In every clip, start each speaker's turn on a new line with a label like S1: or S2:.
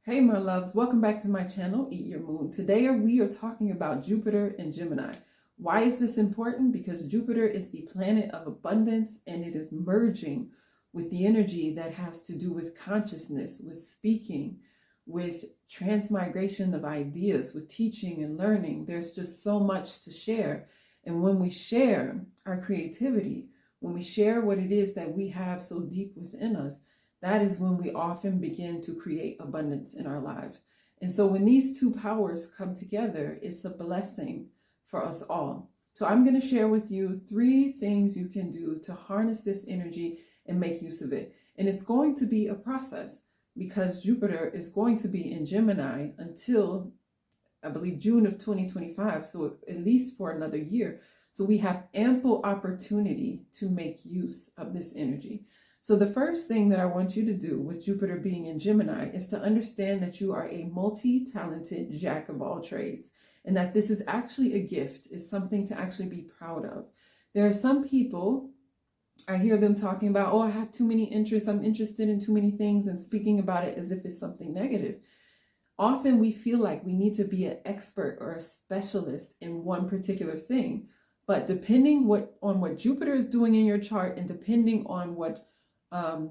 S1: Hey my loves, welcome back to my channel, Eat Your Moon. Today we are talking about Jupiter and Gemini. Why is this important? Because Jupiter is the planet of abundance and it is merging with the energy that has to do with consciousness, with speaking, with transmigration of ideas, with teaching and learning. There's just so much to share. And when we share our creativity, when we share what it is that we have so deep within us, that is when we often begin to create abundance in our lives. And so when these two powers come together, it's a blessing for us all. So I'm going to share with you 3 things you can do to harness this energy and make use of it. And it's going to be a process because Jupiter is going to be in Gemini until, I believe, June of 2025. So at least for another year. So we have ample opportunity to make use of this energy. So the first thing that I want you to do with Jupiter being in Gemini is to understand that you are a multi-talented jack of all trades and that this is actually a gift. It's something to actually be proud of. There are some people, I hear them talking about, oh, I have too many interests. I'm interested in too many things and speaking about it as if it's something negative. Often we feel like we need to be an expert or a specialist in one particular thing. But depending on what Jupiter is doing in your chart and depending on what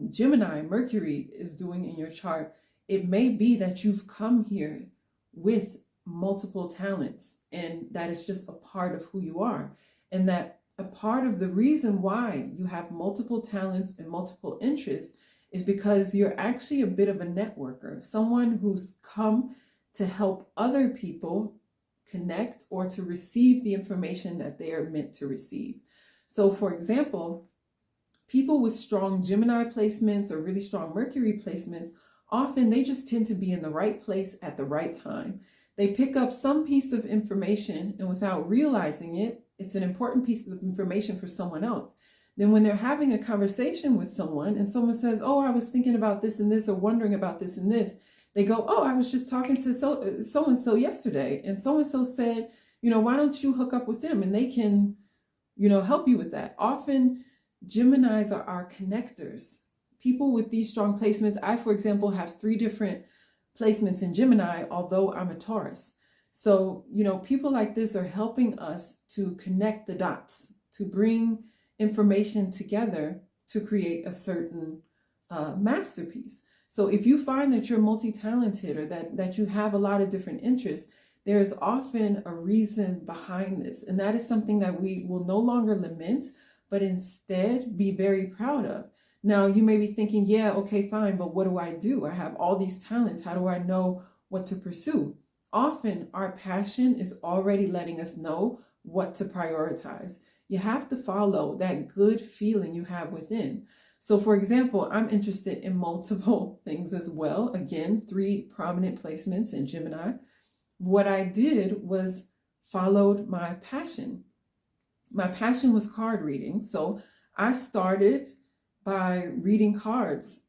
S1: Gemini, Mercury is doing in your chart, it may be that you've come here with multiple talents and that is just a part of who you are. And that a part of the reason why you have multiple talents and multiple interests is because you're actually a bit of a networker, someone who's come to help other people connect or to receive the information that they are meant to receive. So for example, people with strong Gemini placements or really strong Mercury placements, often they just tend to be in the right place at the right time. They pick up some piece of information and without realizing it, it's an important piece of information for someone else. Then when they're having a conversation with someone and someone says, oh, I was thinking about this and this or wondering about this and this, they go, oh, I was just talking to so-and-so yesterday and so-and-so said, why don't you hook up with them and they can, help you with that. Often Geminis are our connectors. People with these strong placements, I, for example, have 3 different placements in Gemini, although I'm a Taurus. So, people like this are helping us to connect the dots, to bring information together to create a certain masterpiece. So if you find that you're multi-talented or that you have a lot of different interests, there's often a reason behind this. And that is something that we will no longer lament, but instead be very proud of. Now, you may be thinking, yeah, okay, fine, but what do? I have all these talents. How do I know what to pursue? Often our passion is already letting us know what to prioritize. You have to follow that good feeling you have within. So for example, I'm interested in multiple things as well. Again, 3 prominent placements in Gemini. What I did was followed my passion. My passion was card reading. So I started by reading cards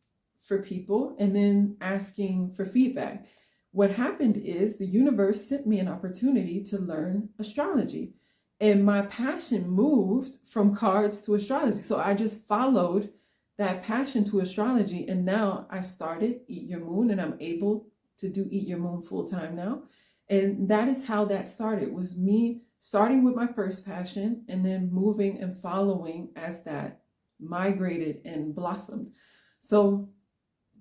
S1: for people and then asking for feedback. What happened is the universe sent me an opportunity to learn astrology. And my passion moved from cards to astrology. So I just followed that passion to astrology. And now I started Eat Your Moon and I'm able to do Eat Your Moon full time now. And that is how that started, was me starting with my first passion and then moving and following as that migrated and blossomed. So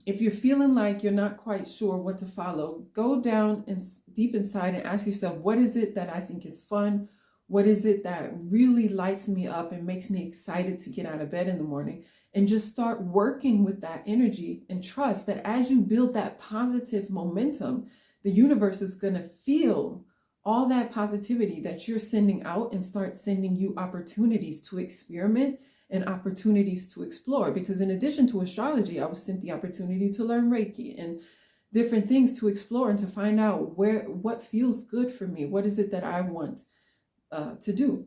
S1: if you're feeling like you're not quite sure what to follow, go down and deep inside and ask yourself, what is it that I think is fun? What is it that really lights me up and makes me excited to get out of bed in the morning? And just start working with that energy and trust that as you build that positive momentum, the universe is going to feel all that positivity that you're sending out and start sending you opportunities to experiment and opportunities to explore. Because in addition to astrology, I was sent the opportunity to learn Reiki and different things to explore and to find out what feels good for me. What is it that I want to do?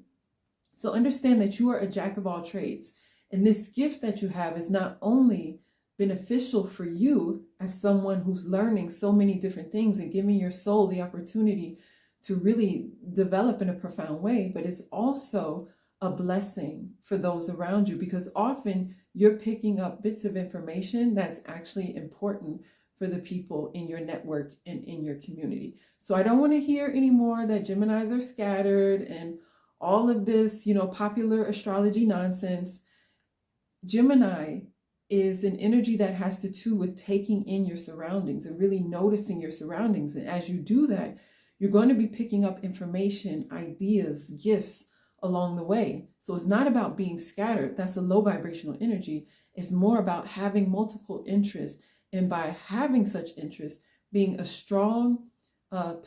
S1: So understand that you are a jack of all trades. And this gift that you have is not only beneficial for you as someone who's learning so many different things and giving your soul the opportunity to really develop in a profound way, but it's also a blessing for those around you because often you're picking up bits of information that's actually important for the people in your network and in your community. So I don't want to hear anymore that Geminis are scattered and all of this, popular astrology nonsense. Gemini is an energy that has to do with taking in your surroundings and really noticing your surroundings. And as you do that, you're going to be picking up information, ideas, gifts along the way. So it's not about being scattered. That's a low vibrational energy. It's more about having multiple interests. And by having such interests, being a strong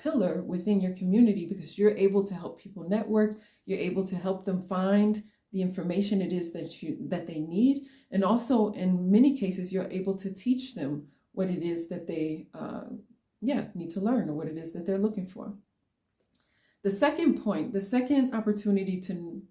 S1: pillar within your community, because you're able to help people network, you're able to help them find the information it is that they need. And also in many cases, you're able to teach them what it is that they need to learn, or what it is that they're looking for. The second point, the second opportunity to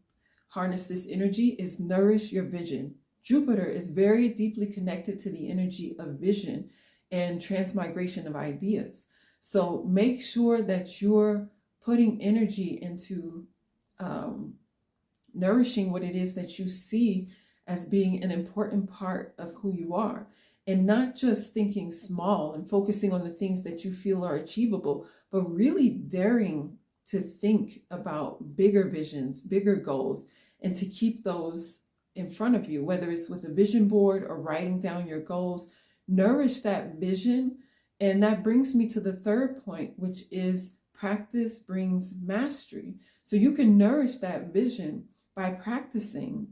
S1: harness this energy is nourish your vision. Jupiter is very deeply connected to the energy of vision and transmigration of ideas. So make sure that you're putting energy into nourishing what it is that you see as being an important part of who you are, and not just thinking small and focusing on the things that you feel are achievable, but really daring to think about bigger visions, bigger goals, and to keep those in front of you, whether it's with a vision board or writing down your goals. Nourish that vision. And that brings me to the third point, which is practice brings mastery. So you can nourish that vision by practicing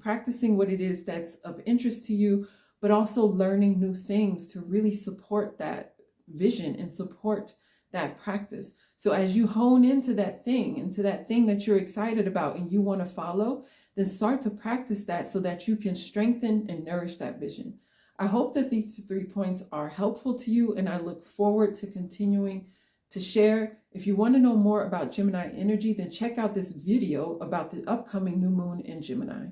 S1: what it is that's of interest to you, but also learning new things to really support that vision and support that practice. So as you hone into that thing that you're excited about and you want to follow, then start to practice that so that you can strengthen and nourish that vision. I hope that these 3 points are helpful to you, and I look forward to continuing to share. If you want to know more about Gemini energy, then check out this video about the upcoming new moon in Gemini.